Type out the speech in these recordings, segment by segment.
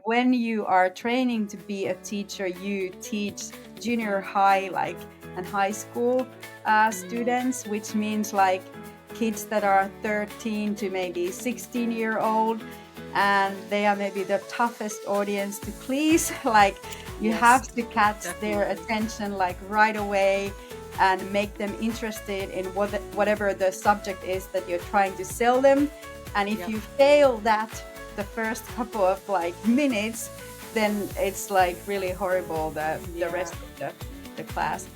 when you are training to be a teacher, you teach junior high, and high school students, which means like kids that are 13 to maybe 16-year-old, and they are maybe the toughest audience to please. Like you Yes, have to catch their definitely. attention like right away and make them interested in whatever the subject is that you're trying to sell them. And if Yep. you fail that the first couple of like minutes, then it's like really horrible the Yeah. rest of the class.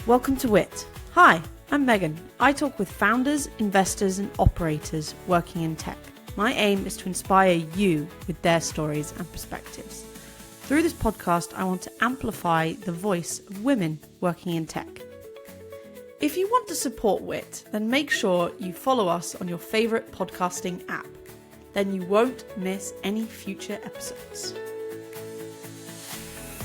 Welcome to WITT. Hi, I'm Megan. I talk with founders, investors, and operators working in tech. My aim is to inspire you with their stories and perspectives. Through this podcast, I want to amplify the voice of women working in tech. If you want to support WITT, then make sure you follow us on your favourite podcasting app. Then you won't miss any future episodes.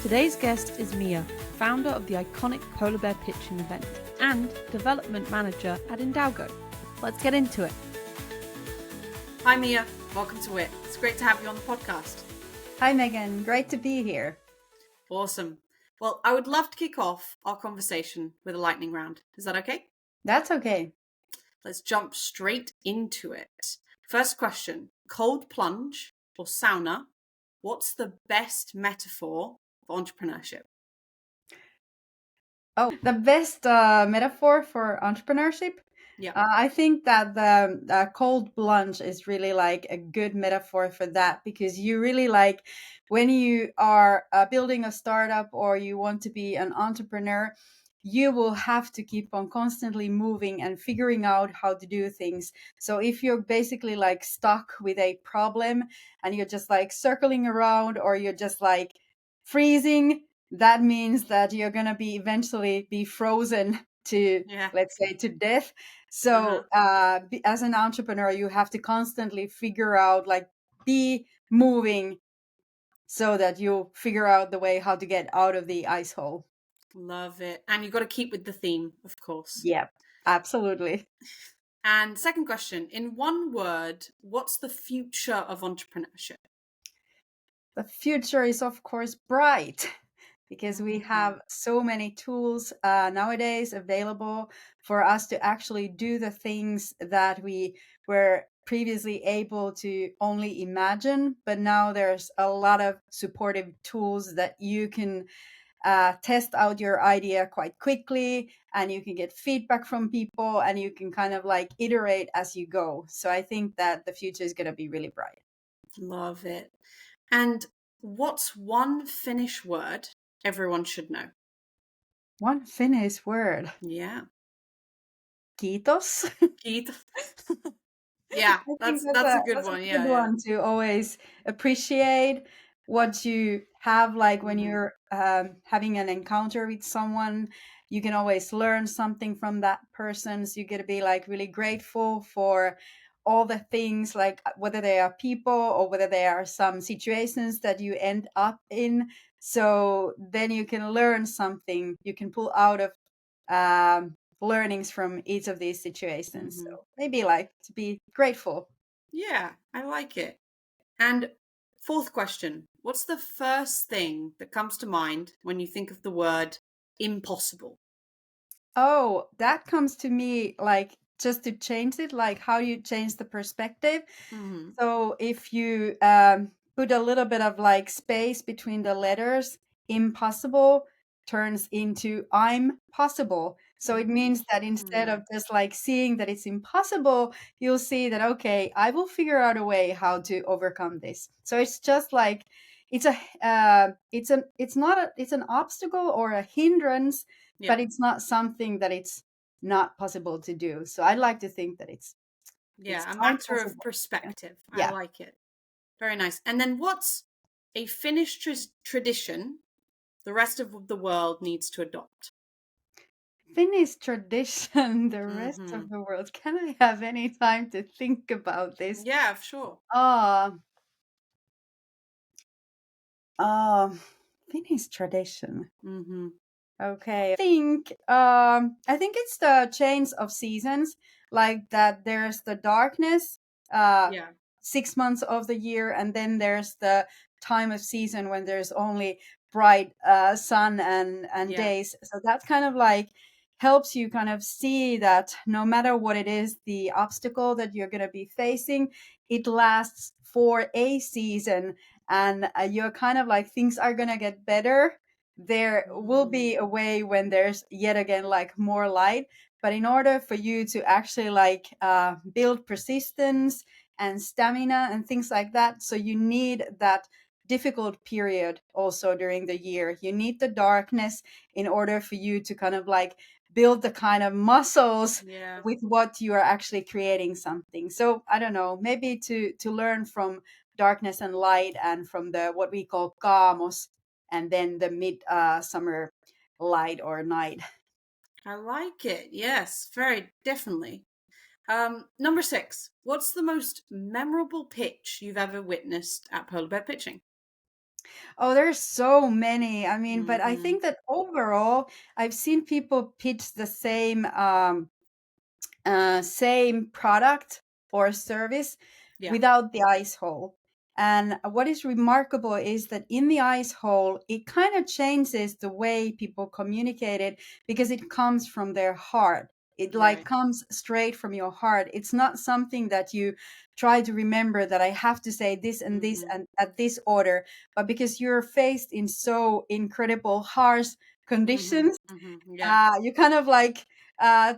Today's guest is Mia, founder of the iconic polar bear pitching event and development manager at Indalgo. Let's get into it. Hi, Mia. Welcome to WITT. It's great to have you on the podcast. Hi, Megan. Great to be here. Awesome. Well, I would love to kick off our conversation with a lightning round. Is that okay? That's okay. Let's jump straight into it. First question, cold plunge or sauna? What's the best metaphor for entrepreneurship? Oh, the best metaphor for entrepreneurship? Yeah. I think that the cold plunge is really like a good metaphor for that, because you really like when you are building a startup or you want to be an entrepreneur, you will have to keep on constantly moving and figuring out how to do things. So if you're basically like stuck with a problem and you're just like circling around or you're just like freezing, that means that you're going to be eventually be frozen to, Yeah. let's say, to death. So as an entrepreneur, you have to constantly figure out, like, be moving so that you figure out the way how to get out of the ice hole. Love it. And you've got to keep with the theme, of course. Yeah, absolutely. And second question, in one word, what's the future of entrepreneurship? The future is, of course, bright, because we have so many tools nowadays available for us to actually do the things that we were previously able to only imagine. But now there's a lot of supportive tools that you can test out your idea quite quickly, and you can get feedback from people, and you can kind of like iterate as you go. So I think that the future is going to be really bright. Love it. And what's one Finnish word everyone should know? One Finnish word. Yeah. Kiitos. Kiitos. Yeah, I think that's a good that's one. a Yeah, good yeah. one to always appreciate what you have. Like when you're having an encounter with someone, you can always learn something from that person. So you get to be like really grateful for all the things, like whether they are people or whether they are some situations that you end up in. So then you can learn something. You can pull out of learnings from each of these situations. So maybe like to be grateful. Yeah, I like it. And fourth question, what's the first thing that comes to mind when you think of the word impossible? Oh, that comes to me like just to change it, like how you change the perspective. So if you put a little bit of like space between the letters, impossible turns into I'm possible. So it means that instead of just like seeing that it's impossible, you'll see that, okay, I will figure out a way how to overcome this. So it's just like it's an obstacle or a hindrance, Yeah. but it's not something that it's not possible to do. So I like to think that it's Yeah, a quite matter of possible. perspective. I Yeah. like it. Very nice. And then what's a Finnish tradition the rest of the world needs to adopt? Finnish tradition, the rest of the world. Can I have any time to think about this? Yeah, sure. Finnish tradition. Mm-hmm. Okay. I think it's the change of seasons, like that there's the darkness, Yeah. 6 months of the year, and then there's the time of season when there's only bright sun and days. So that kind of like helps you kind of see that no matter what it is, the obstacle that you're going to be facing, it lasts for a season, and you're kind of like things are going to get better. There will be a way when there's yet again like more light, but in order for you to actually like build persistence and stamina and things like that, so you need that difficult period also during the year. You need the darkness in order for you to kind of like build the kind of muscles with what you are actually creating something. So I don't know, maybe to learn from darkness and light, and from the what we call kamos, and then the mid summer light or night. I like it. Yes, very definitely. Number 6. What's the most memorable pitch you've ever witnessed at polar bear pitching? Oh, there's so many. I mean, but I Mm-hmm. think that overall, I've seen people pitch the same product or service Yeah. without the ice hole. And what is remarkable is that in the ice hole, it kind of changes the way people communicate it, because it comes from their heart. It like Right. comes straight from your heart. It's not something that you try to remember that I have to say this and this Mm-hmm. and at this order, but because you're faced in so incredible harsh Mm-hmm. conditions, Mm-hmm. Yeah. you kind of like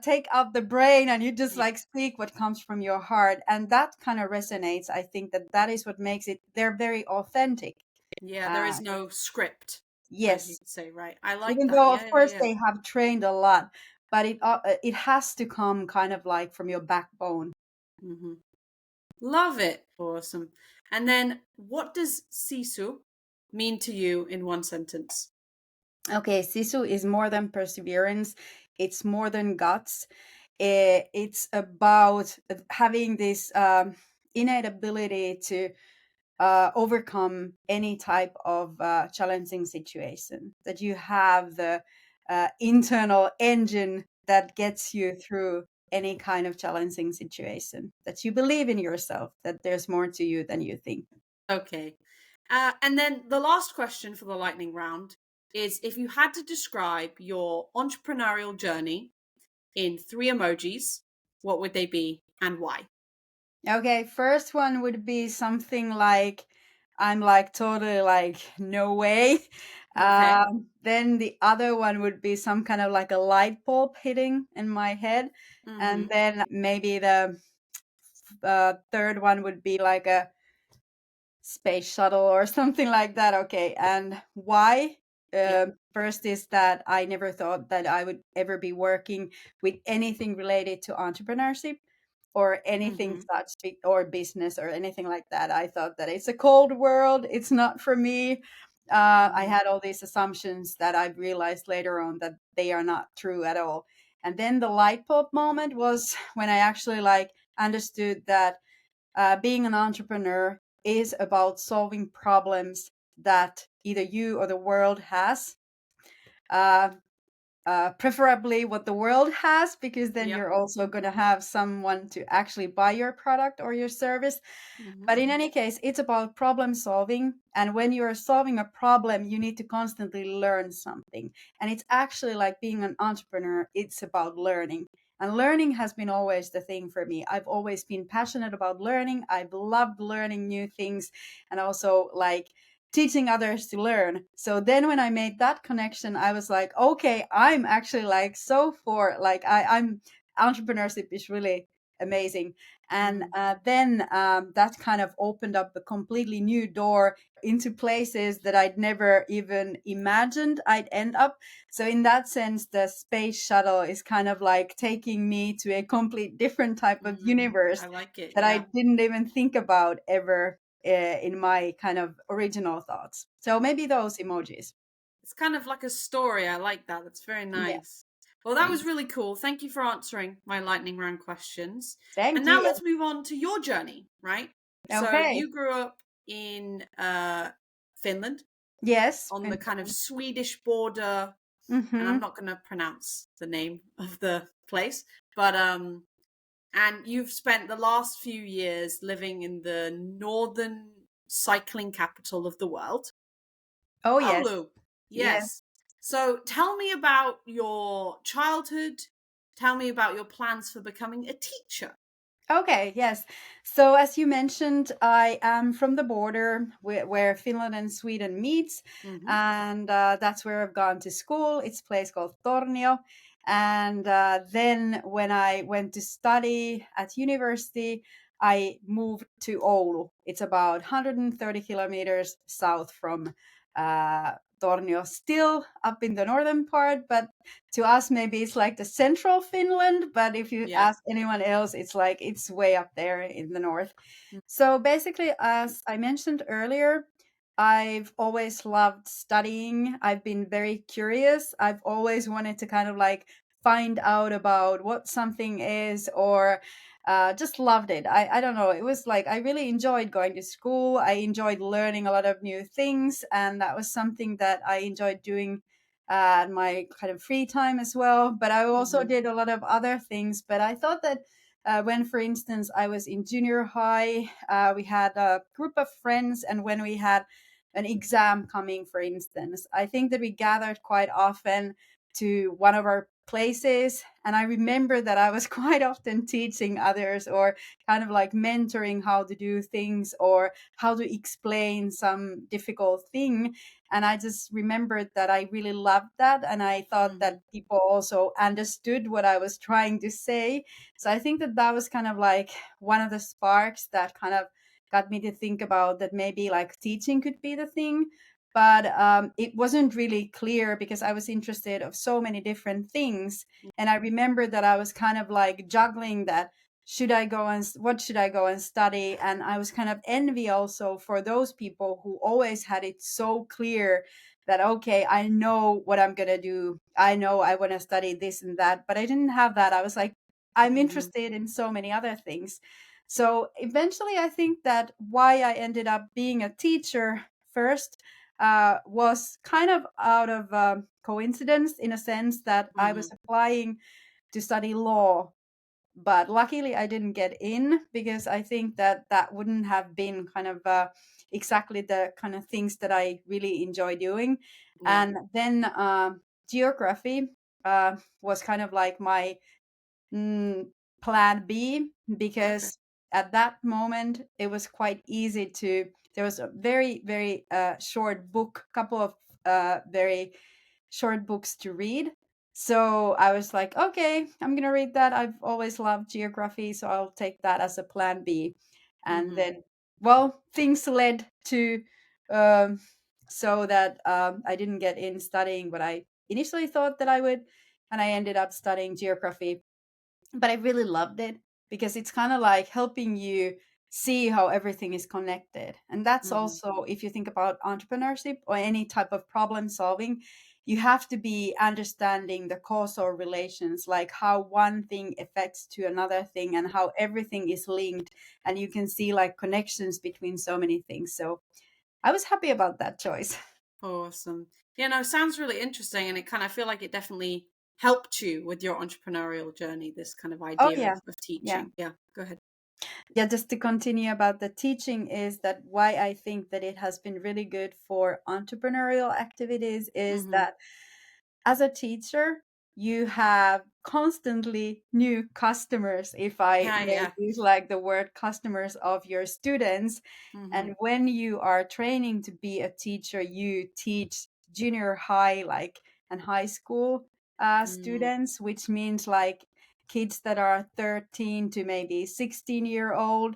take out the brain and you just like speak what comes from your heart, and that kind of resonates. I think that that is what makes it, they're very authentic. Yeah, there uh, is no script, as you yes, say, right? I like even that. though of Yeah, yeah, course yeah. they have trained a lot, but it has to come kind of like from your backbone. Mm-hmm. Love it. Awesome. And then what does sisu mean to you in one sentence? Okay, sisu is more than perseverance, it's more than guts. It's about having this innate ability to overcome any type of challenging situation, that you have the internal engine that gets you through any kind of challenging situation, that you believe in yourself, that there's more to you than you think. Okay. And then the last question for the lightning round is, if you had to describe your entrepreneurial journey in 3 emojis, what would they be and why? Okay, first one would be something like, I'm like totally like no way. Okay. Then the other one would be some kind of like a light bulb hitting in my head, and Mm-hmm. then maybe the third one would be like a space shuttle or something like that. Okay, and why? Yeah. First is that I never thought that I would ever be working with anything related to entrepreneurship or anything Mm-hmm. such, or business or anything like that. I thought that it's a cold world, it's not for me. I Mm-hmm. had all these assumptions that I realized later on that they are not true at all. And then the light bulb moment was when I actually like understood that being an entrepreneur is about solving problems that either you or the world has. Uh, Preferably what the world has, because then Yep. you're also going to have someone to actually buy your product or your service. Mm-hmm. But in any case, it's about problem solving. And when you're solving a problem, you need to constantly learn something. And it's actually like being an entrepreneur, it's about learning. And learning has been always the thing for me. I've always been passionate about learning. I've loved learning new things, and also like teaching others to learn. So then when I made that connection, I was like, okay, I'm actually like so for like I'm entrepreneurship is really amazing. And Mm-hmm. then that kind of opened up a completely new door into places that I'd never even imagined I'd end up. So in that sense, the space shuttle is kind of like taking me to a complete different type of Mm-hmm. I universe like it. that I Yeah. didn't even think about ever in my kind of original thoughts. So maybe those emojis. It's kind of like a story. I like that. That's very Yeah, nice. Well, that was thanks. really cool. Thank you for answering my lightning round questions. And Thank now you. let's move on to your journey, right? So Okay. you grew up in Finland, Yes. on the And kind of Swedish border, and I'm mm-hmm. not going to pronounce the name of the place, but and you've spent the last few years living in the northern cycling capital of the world. Oh, yes. Oulu. Yes. Yes. So tell me about your childhood. Tell me about your plans for becoming a teacher. Okay, yes. So as you mentioned, I am from the border where Finland and Sweden meets, Mm-hmm. and that's where I've gone to school. It's a place called Tornio. And then when I went to study at university, I moved to Oulu. It's about 130 kilometers south from Tornio, still up in the northern part, but to us maybe it's like the central Finland, but if you Yeah. ask anyone else, it's like it's way up there in the north. Mm. So basically, as I mentioned earlier, I've always loved studying. I've been very curious. I've always wanted to kind of like find out about what something is, or just loved it. I don't know. It was like I really enjoyed going to school. I enjoyed learning a lot of new things, and that was something that I enjoyed doing my kind of free time as well. But I also Mm-hmm. did a lot of other things. But I thought that when, for instance, I was in junior high, we had a group of friends, and when we had an exam coming, for instance, I think that we gathered quite often to one of our places. And I remember that I was quite often teaching others, or kind of like mentoring how to do things or how to explain some difficult thing. And I just remembered that I really loved that. And I thought Mm-hmm. that people also understood what I was trying to say. So I think that that was kind of like one of the sparks that kind of got me to think about that maybe like teaching could be the thing. But it wasn't really clear because I was interested of so many different things. And I remember that I was kind of like juggling that, should I go and what should I go and study? And I was kind of envy also for those people who always had it so clear that, okay, I know what I'm going to do. I know I want to study this and that, but I didn't have that. I was like, I'm Mm-hmm. interested in so many other things. So eventually, I think that why I ended up being a teacher first was kind of out of coincidence, in a sense that I Mm-hmm. was applying to study law, but luckily I didn't get in because I think that that wouldn't have been kind of exactly the kind of things that I really enjoy doing. Yeah. And then geography was kind of like my mm, plan B, Okay. because at that moment it was quite easy to. There was a very very short book, couple of very short books to read. So I was like, okay, I'm gonna read that. I've always loved geography, so I'll take that as a plan B. And Mm-hmm. then, well, things led to um, so that I didn't get in studying what I initially thought that I would, and I ended up studying geography. But I really loved it because it's kind of like helping you see how everything is connected. And that's Mm-hmm. also, if you think about entrepreneurship or any type of problem solving, you have to be understanding the causal relations, like how one thing affects to another thing and how everything is linked. And you can see like connections between so many things. So I was happy about that choice. Awesome. Yeah, no, sounds really interesting, and it kind of feel like it definitely helped you with your entrepreneurial journey. This kind of Oh, idea yeah. of Yeah. teaching. Yeah, go ahead. Yeah, just to continue about the teaching, is that why I think that it has been really good for entrepreneurial activities is Mm-hmm. that as a teacher, you have constantly new customers, if I Yeah, may yeah. use like the word customers, of your students. Mm-hmm. And when you are training to be a teacher, you teach junior high, like, and high school Mm-hmm. students, which means like kids that are 13 to maybe 16-year-old,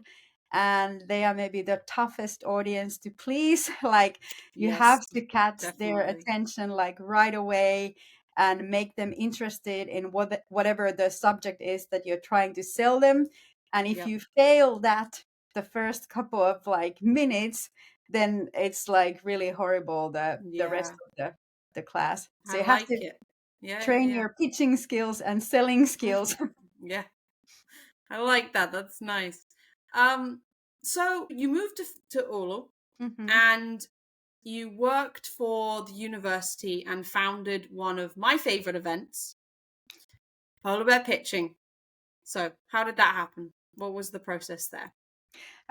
and they are maybe the toughest audience to please. Like, you have Yes, to catch their definitely. attention like right away and make them interested in whatever the subject is that you're trying to sell them. And if Yep. you fail that the first couple of like minutes, then it's like really horrible the rest Yeah, of the class. I So you have like to it. Yeah, yeah, train yeah. your pitching skills and selling skills. Yeah, I like that. That's nice. Um, so you moved to Oulu, Hmm. and you worked for the university and founded one of my favorite events, polar bear pitching. So how did that happen? What was the process there?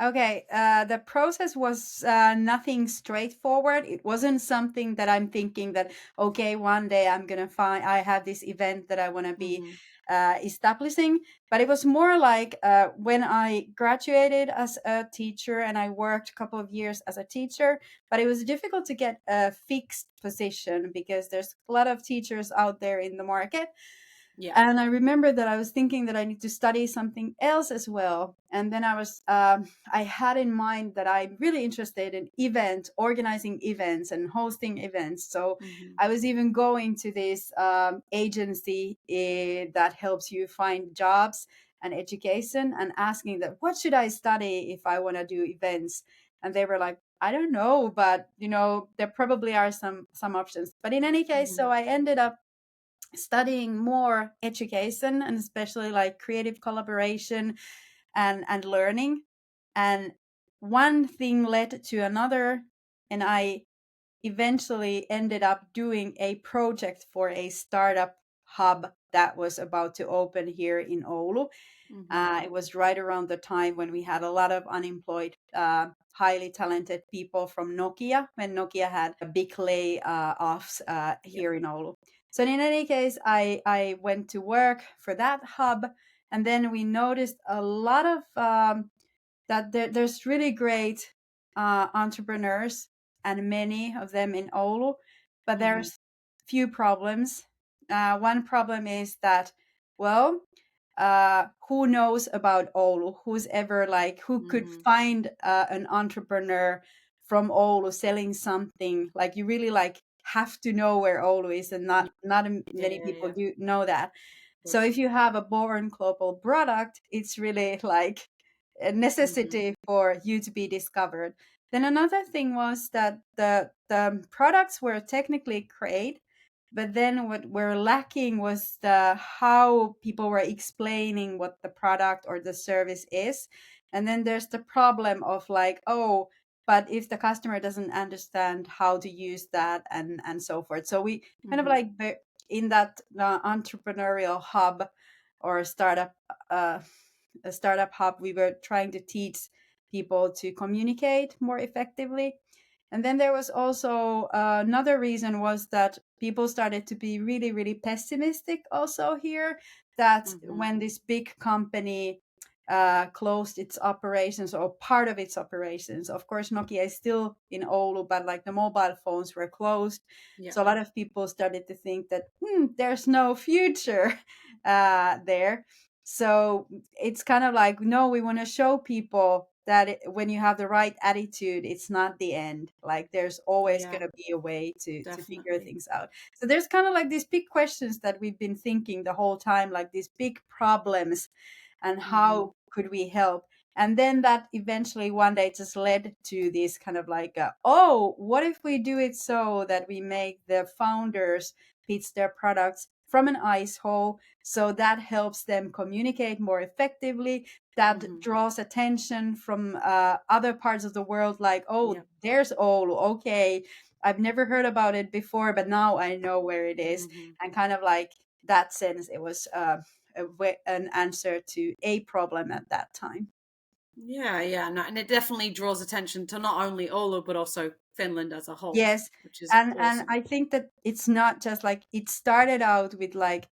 Okay, the process was nothing straightforward. It wasn't something that I'm thinking that, okay, one day I'm gonna find I have this event that I want to be Mm-hmm. establishing. But it was more like when I graduated as a teacher and I worked a couple of years as a teacher. But it was difficult to get a fixed position because there's a lot of teachers out there in the market. Yeah. And I remember that I was thinking that I need to study something else as well. And then I had in mind that I'm really interested in organizing events and hosting events. So Mm-hmm. I was even going to this agency that helps you find jobs and education, and asking that, what should I study if I want to do events? And they were like, I don't know, but there probably are some options. But in any case, Mm-hmm. so I ended up studying more education, and especially like creative collaboration and learning. And one thing led to another, and I eventually ended up doing a project for a startup hub that was about to open here in Oulu. Mm-hmm. It was right around the time when we had a lot of unemployed, highly talented people from Nokia, when Nokia had a big layoffs Yep. here in Oulu. So in any case, I went to work for that hub, and then we noticed a lot of that there's really great entrepreneurs, and many of them in Oulu, but Mm-hmm. there's few problems. One problem is that, well, who knows about Oulu? Who's ever like who could Mm-hmm. find an entrepreneur from Oulu selling something? Like you really like have to know where Oulu is, and Yeah. not Yeah. many Yeah. people Yeah. do know that. Of So course. if you have a born global product, it's really like a Mm-hmm. necessity for you to be discovered. Then another thing was that the products were technically great, but then what we're lacking was the how people were explaining what the product or the service is. And then there's the problem of like, oh, but if the customer doesn't understand how to use that, and so forth. So we kind of Mm-hmm. like in that entrepreneurial hub or uh, a startup hub, we were trying to teach people to communicate more effectively. And then there was also another reason was that people started to be really, really pessimistic also here. That Mm-hmm. when this big company closed its operations or part of its operations, of course, Nokia is still in Oulu, but like the mobile phones were closed. Yeah. So a lot of people started to think that there's no future there. So it's kind of like, no, we want to show people that when you have the right attitude, it's not the end. Like there's always Yeah. going to be a way to figure Definitely. things out. So there's kind of like these big questions that we've been thinking the whole time, like these big problems, and Mm-hmm. how could we help. And then that eventually one day just led to this kind of like, oh, what if we do it so that we make the founders pitch their products from an ice hole, so that helps them communicate more effectively, that Mm-hmm. draws attention from other parts of the world, like, oh, Yep. there's Oulu, okay, I've never heard about it before, but now I know where it is. Mm-hmm. And kind of like that sense, it was an answer to a problem at that time. Yeah, yeah, no, and it definitely draws attention to not only Oulu but also Finland as a whole, Yes, which is and awesome. I think that it's not just like it started out with like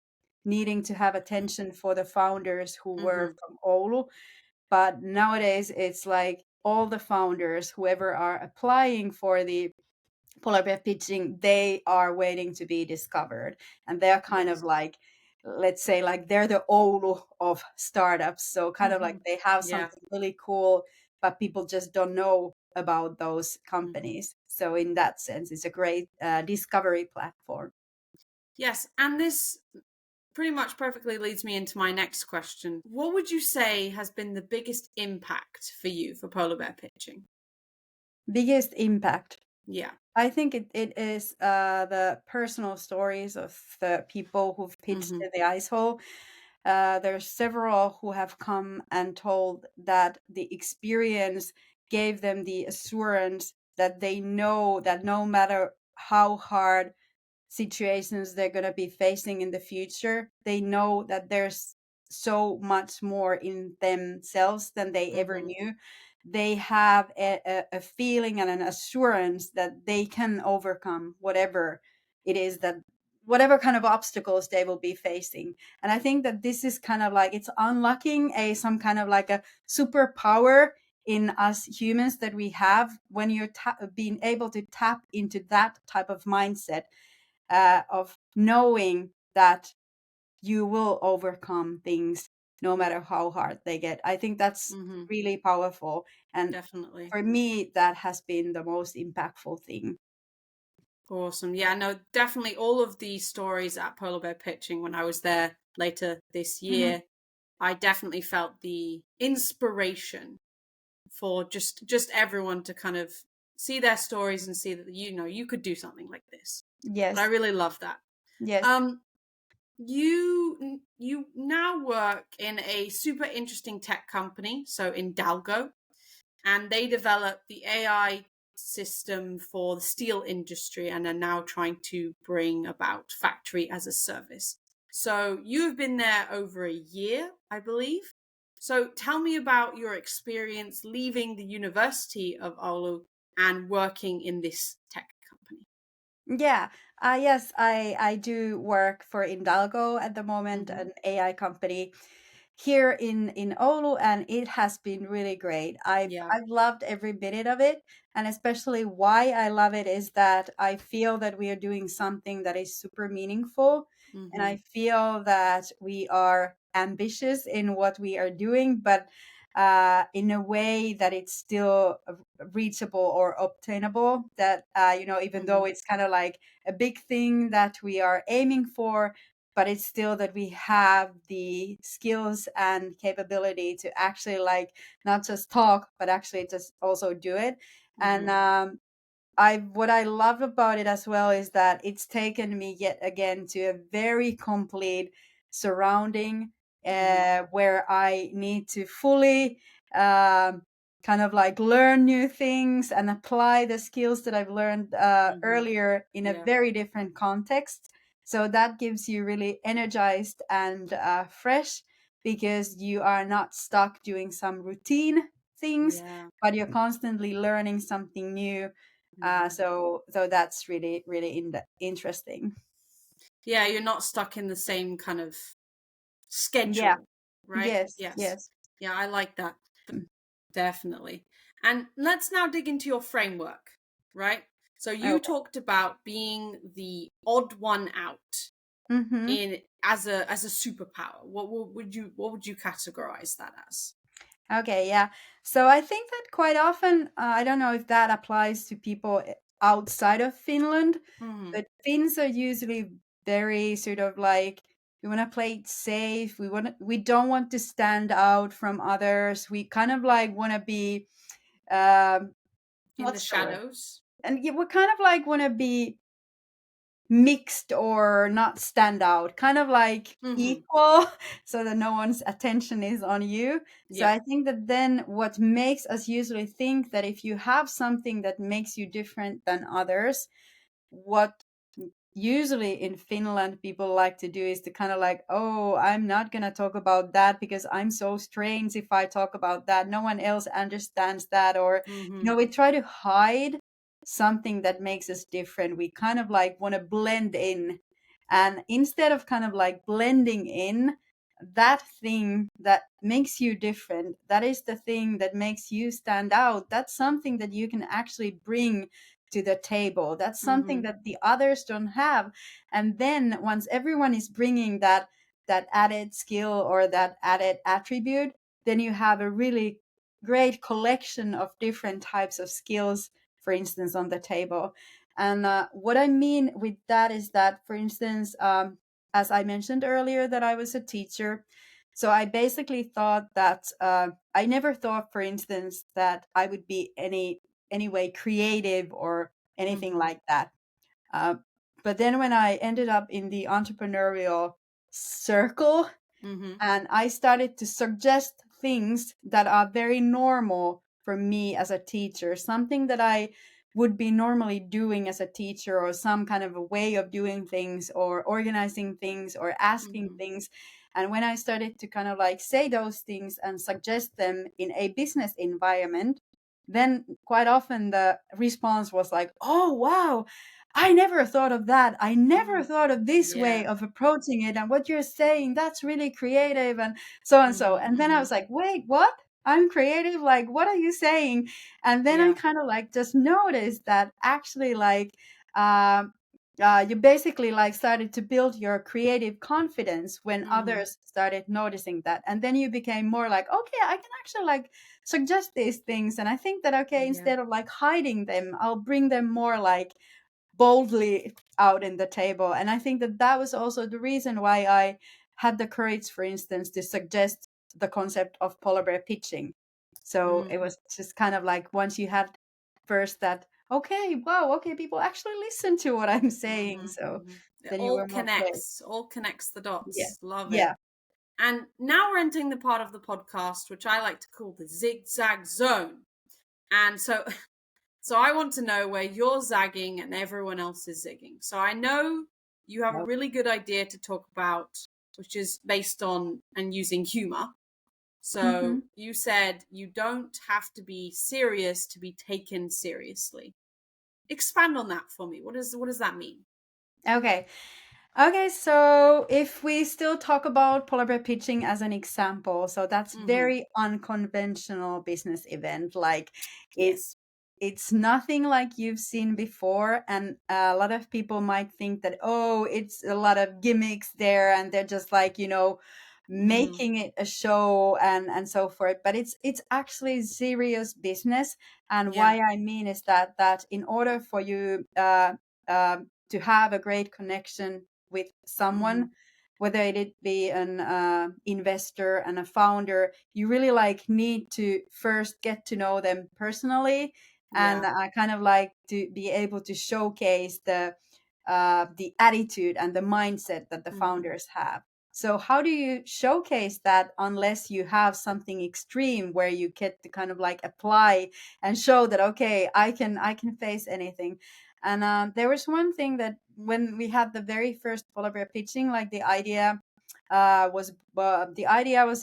needing to have attention for the founders who were Mm-hmm. from Oulu, but nowadays it's like all the founders, whoever are applying for the polar bear pitching, they are waiting to be discovered, and they're kind of Yes. like, let's say, like they're the Oulu of startups. So kind of like they have Yeah. something really cool, but people just don't know about those Mm-hmm. companies. So in that sense, it's a great discovery platform. Yes, and this pretty much perfectly leads me into my next question. What would you say has been the biggest impact for you for polar bear pitching? Biggest impact, Yeah. I think it is the personal stories of the people who've pitched Mm-hmm. in the ice hole. There's several who have come and told that the experience gave them the assurance that they know that no matter how hard situations they're going to be facing in the future, they know that there's so much more in themselves than they ever Mm-hmm. knew. they have a feeling and an assurance that they can overcome whatever it is, that whatever kind of obstacles they will be facing. And I think that this is kind of like, it's unlocking a some kind of like a superpower in us humans that we have when you're being able to tap into that type of mindset, of knowing that you will overcome things no matter how hard they get. I think that's Mm-hmm. really powerful. And Definitely. for me, that has been the most impactful thing. Awesome. Yeah, no, definitely all of the stories at Polar Bear Pitching when I was there later this year, I definitely felt the inspiration for just everyone to kind of see their stories and see that you could do something like this. But I Yes. really love that. Yes. You now work in a super interesting tech company, so Indalgo, and they developed the AI system for the steel industry and are now trying to bring about factory as a service. So you've been there over a year, I believe. So tell me about your experience leaving the University of Oulu and working in this tech company. Yeah. Yes, I do work for Indalgo at the moment, Mm-hmm. an AI company here in Oulu, and it has been really great. Yeah. I've loved every minute of it, and especially why I love it is that I feel that we are doing something that is super meaningful, and Mm-hmm. I feel that we are ambitious in what we are doing, but in a way that it's still reachable or obtainable. That even Mm-hmm. though it's kind of like a big thing that we are aiming for, but it's still that we have the skills and capability to actually like not just talk but actually just also do it. And Mm-hmm. I what I love about it as well is that it's taken me yet again to a very complete surrounding, Mm-hmm. where I need to fully um, kind of like learn new things and apply the skills that I've learned Mm-hmm. earlier in a Yeah. very different context. So that gives you really energized and fresh, because you are not stuck doing some routine things, Yeah. but you're constantly learning something new. Mm-hmm. So that's really really interesting. Yeah, you're not stuck in the same kind of Yeah. schedule, right? Yes. Yes. Yes. Yeah, I like that. Mm. Definitely. And let's now dig into your framework, right? So you Okay. talked about being the odd one out Mm-hmm. in as a superpower. What would you categorize that as? Okay. Yeah. So I think that quite often, I don't know if that applies to people outside of Finland, Mm-hmm. but Finns are usually very sort of like, we want to play it safe. We don't want to stand out from others. We kind of like want to be, um, In the what's the word? shadows. And we kind of like want to be mixed or not stand out, kind of like Mm-hmm. equal, so that no one's attention is on you. So Yeah. I think that then what makes us usually think that if you have something that makes you different than others, what usually in Finland people like to do is to kind of like, oh, I'm not going to talk about that because I'm so strange. If I talk about that, no one else understands that. Or, Mm-hmm. we try to hide something that makes us different. We kind of like want to blend in. And instead of kind of like blending in, that thing that makes you different, that is the thing that makes you stand out. That's something that you can actually bring to the table. That's something Mm-hmm. that the others don't have. And then once everyone is bringing that added skill or that added attribute, then you have a really great collection of different types of skills, for instance, on the table. And what I mean with that is that, for instance, as I mentioned earlier, that I was a teacher. So I basically thought that I never thought, for instance, that I would be any way creative or anything Mm-hmm. like that. Uh, but then when I ended up in the entrepreneurial circle, Mm-hmm. and I started to suggest things that are very normal for me as a teacher, something that I would be normally doing as a teacher, or some kind of a way of doing things or organizing things or asking Mm-hmm. things. And when I started to kind of like say those things and suggest them in a business environment, then quite often the response was like, oh, wow, I never thought of that. I never thought of this way Yeah. of approaching it. And what you're saying, that's really creative and so and so. Mhm, And then I was like, wait, what? I'm creative? Like, what are you saying? And then I Yeah. kind of like just noticed that actually, like, um, you basically like started to build your creative confidence when Mhm. others started noticing that. And then you became more like, okay, I can actually like suggest these things. And I think that, okay, Yeah. instead of like hiding them, I'll bring them more like boldly out in the table. And I think that that was also the reason why I had the courage, for instance, to suggest the concept of polar bear pitching. So it Mm. was just kind of like once you had first that, okay, wow, okay, people actually listen to what I'm saying. Mhm, So mhm. It then you all were more brave. connects, all connects the Yeah. dots. Love it. Yeah. And now we're entering the part of the podcast which I like to call the zigzag zone. And so so I want to know where you're zagging and everyone else is zigging. So I know you have a Nope. really good idea to talk about, which is based on and using humor. Hmm. So you said you don't have to be serious to be taken seriously. Expand on that for me. What does that mean? Okay. Okay, so if we still talk about polar bear pitching as an example, so that's Mm-hmm. very unconventional business event. Like Yes. it's nothing like you've seen before, and a lot of people might think that, oh, it's a lot of gimmicks there, and they're just like, Mm-hmm. making it a show and so forth. But it's actually serious business. And Yeah. why I mean is that in order for you to have a great connection with Mm-hmm. someone, whether it be an investor and a founder, you really like need to first get to know them personally, and Yeah. I kind of like to be able to showcase the attitude and the mindset that the Mm-hmm. founders have. So how do you showcase that unless you have something extreme where you get to kind of like apply and show that, okay, I can face anything. And there was one thing that when we had the very first polar bear pitching, like the idea was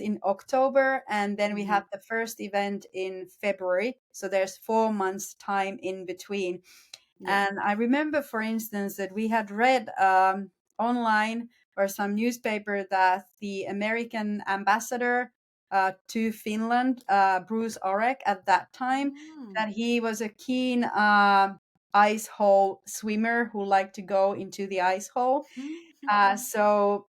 in October, and then we Mm-hmm. had the first event in February. So there's 4 months time in between. Yeah. And I remember, for instance, that we had read online or some newspaper that the American ambassador to Finland, Bruce Orek, at that time, Mm. that he was a keen ice hole swimmer who liked to go into the ice hole. So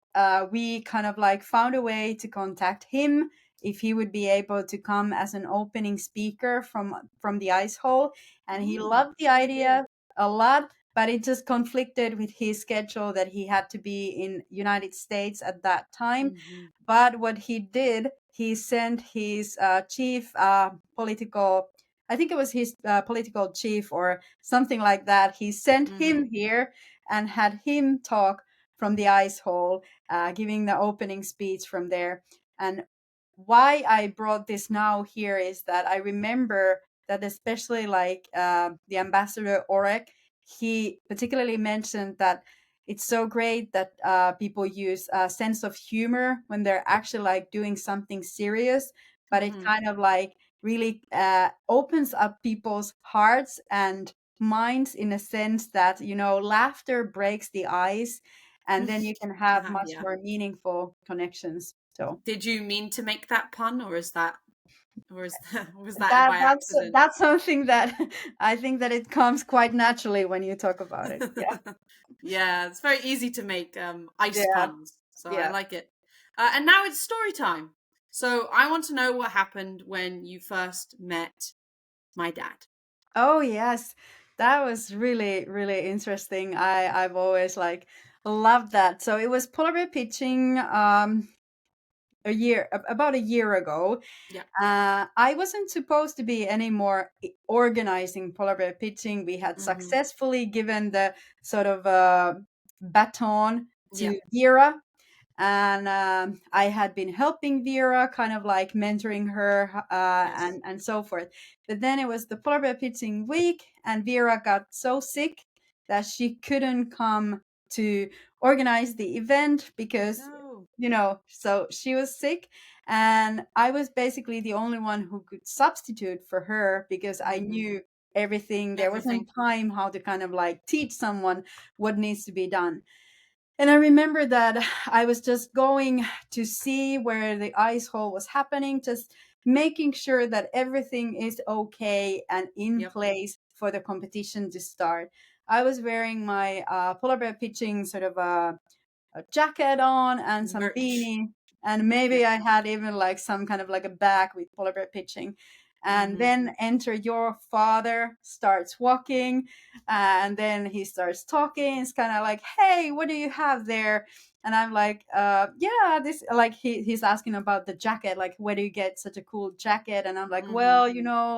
we kind of like found a way to contact him if he would be able to come as an opening speaker from the ice hole, and he Mm. loved the Good idea. idea a lot, but it just conflicted with his schedule that he had to be in United States at that time. Mm-hmm. But what he did, he sent his chief political, I think it was his political chief or something like that. He sent Mm-hmm. him here and had him talk from the ice hole, giving the opening speech from there. And why I brought this now here is that I remember that, especially like the ambassador Orek, he particularly mentioned that it's so great that people use a sense of humor when they're actually like doing something serious, but it Mm-hmm. kind of like really opens up people's hearts and minds in a sense that, laughter breaks the ice, and then you can have much Yeah. more meaningful connections. So Did you mean to make that pun, or is that, was that that by that's accident? that's something that I think that it comes quite naturally when you talk about it. Yeah. Yeah, it's very easy to make ice Yeah. puns, so I Yeah. like it. And now it's story time. So I want to know what happened when you first met my dad. Oh yes. That was really, really interesting. I've always like loved that. So it was polar bear pitching about a year ago. Yeah. I wasn't supposed to be anymore organizing polar bear pitching. We had Mm-hmm. successfully given the sort of baton Yeah. to Vera, and I had been helping Vera, kind of like mentoring her Yes. and so forth. But then it was the polar bear pitching week, and Vera got so sick that she couldn't come to organize the event Oh because no. so she was sick, and I was basically the only one who could substitute for her because I knew everything. There wasn't Everything. time how to kind of like teach someone what needs to be done. And I remember that I was just going to see where the ice hole was happening, just making sure that everything is okay and in Yep. place for the competition to start. I was wearing my polar bear pitching sort of a jacket on and some Merch. beanie, and Yeah. maybe I had even like some kind of like a bag with polar bear pitching. And then enter your father starts walking, and then he starts talking. It's kind of like, hey, what do you have there? And I'm like, yeah, this, like, he's asking about the jacket, like, where do you get such a cool jacket? And I'm like, well,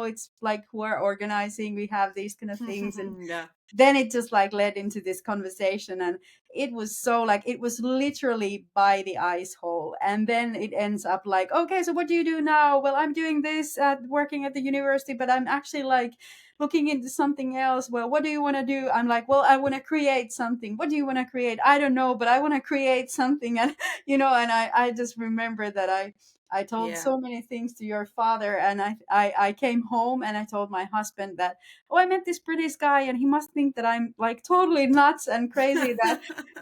it's like we're organizing, we have these kind of things. And Yeah. then it just like led into this conversation, and it was so like, it was literally by the ice hole. And then it ends up like, okay, so what do you do now? Well, I'm doing this at working at the university, but I'm actually like looking into something else. Well, what do you want to do? I'm like, well, I want to create something. What do you want to create? I don't know, but I want to create something. And and I just remember that I told Yeah. so many things to your father, and I came home and I told my husband that, oh, I met this British guy and he must think that I'm like totally nuts and crazy,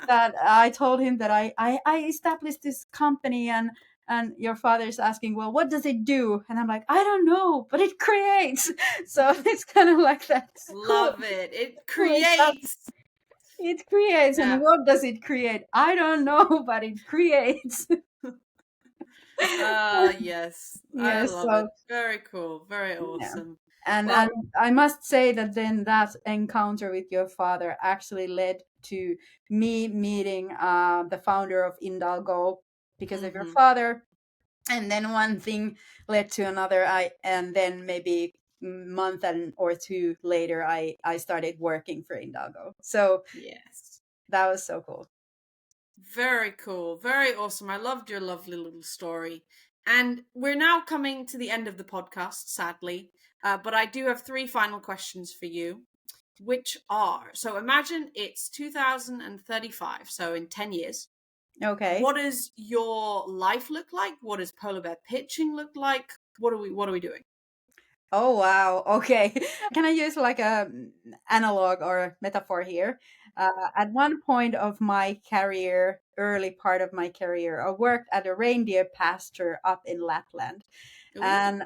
that I told him that I established this company. And your father is asking, well, what does it do? And I'm like, I don't know, but it creates. So it's kind of like that cool, Love it. It cool stuff. creates. It creates. And Yeah. what does it create? I don't know, but it creates. Yes. I Yes. love So it. Very cool. Very yeah. awesome. And Well, I must say that then that encounter with your father actually led to me meeting the founder of Indalgo because of your father. And then one thing led to another. And then maybe month or two later, I started working for Indalgo. So yes. that was so cool. Very cool. Very awesome. I loved your lovely little story. And we're now coming to the end of the podcast, sadly. But I do have three final questions for you, which are, so imagine it's 2035, so in 10 years. Okay. What does your life look like? What does polar bear pitching look like? What are we doing? Oh wow. Okay. Can I use like a analog or metaphor here? At one point of my career, early part of my career, I worked at a reindeer pasture up in Lapland. Ooh. And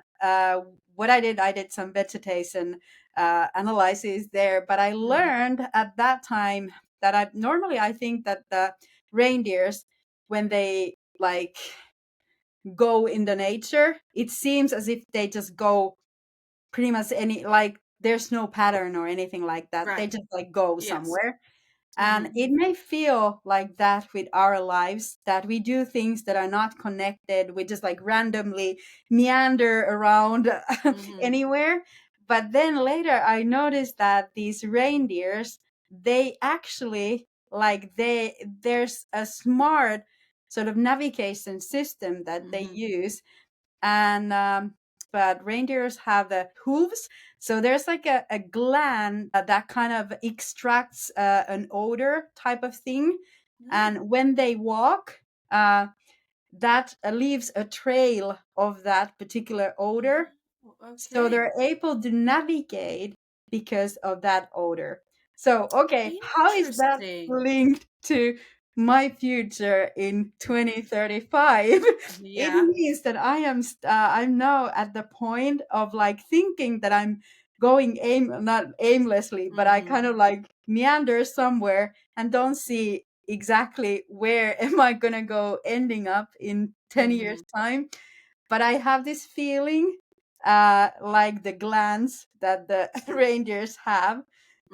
what I did some vegetation analysis there. But I learned at that time that I think that the reindeers, when they like go in the nature, it seems as if they just go pretty much any, like there's no pattern or anything like that. They Right. just like go Yes. somewhere. And it may feel like that with our lives, that we do things that are not connected. We just like randomly meander around anywhere. But then later I noticed that these reindeers, they actually like there's a smart sort of navigation system that they use. And but reindeers have the hooves, so there's like a gland that kind of extracts an odor type of thing. Oh. And when they walk, that leaves a trail of that particular odor, Oh, so okay. they're able to navigate because of that odor. So, okay, how is that Interesting. linked to my future in 2035? It Yeah. means that I'm now at the point of like thinking that I'm going not aimlessly, but I kind of like meander somewhere and don't see exactly where am I going to go ending up in 10 years time. But I have this feeling, like the glands that the reindeers have,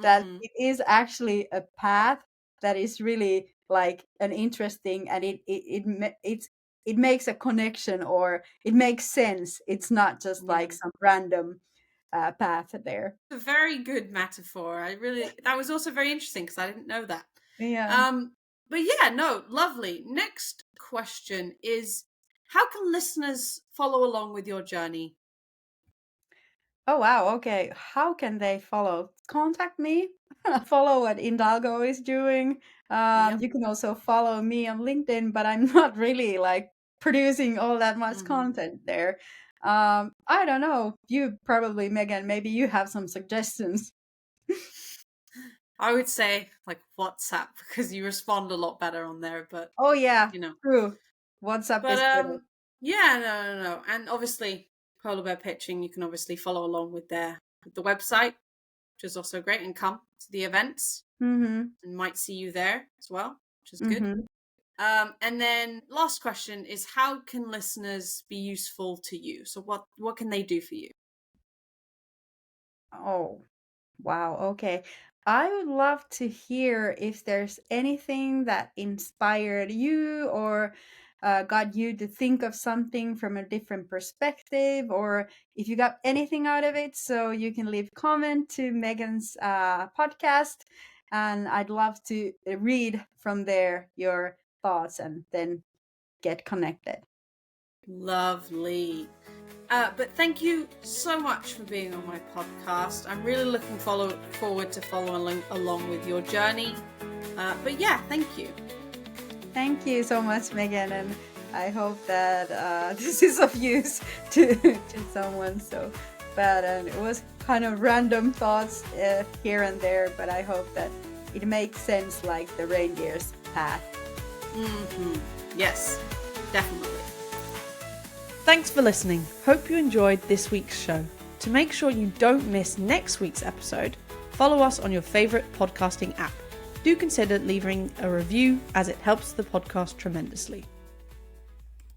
that it is actually a path that is really like an interesting, and it makes a connection, or it makes sense. It's not just like Yeah. some random path there. A very good metaphor. That was also very interesting because I didn't know that. Yeah. Um, but yeah, no, lovely. Next question is, how can listeners follow along with your journey? Oh wow. Okay. How can they follow? Contact me. follow what Indalgo is doing. Yep. You can also follow me on LinkedIn, but I'm not really like producing all that much Mhm. content there. I don't know. You probably, Megan, maybe you have some suggestions. I would say like WhatsApp because you respond a lot better on there, but Oh yeah, you know. true. WhatsApp But is good. yeah, no. And obviously Polar Bear Pitching, you can obviously follow along with the website, which is also great, and come to the events Mm-hmm. and might see you there as well, which is good. Mm-hmm. And then last question is how can listeners be useful to you? So what can they do for you? Oh, wow. Okay. I would love to hear if there's anything that inspired you or got you to think of something from a different perspective, or if you got anything out of it. So you can leave comment to Megan's podcast, and I'd love to read from there your thoughts and then get connected. Lovely. But thank you so much for being on my podcast. I'm really looking forward to following along with your journey. But yeah, thank you. Thank you so much, Megan, and I hope that this is of use to someone. So, but it was kind of random thoughts here and there, but I hope that it makes sense, like the reindeer's path. Yes, definitely. Thanks for listening. Hope you enjoyed this week's show. To make sure you don't miss next week's episode, follow us on your favourite podcasting app. Do consider leaving a review as it helps the podcast tremendously.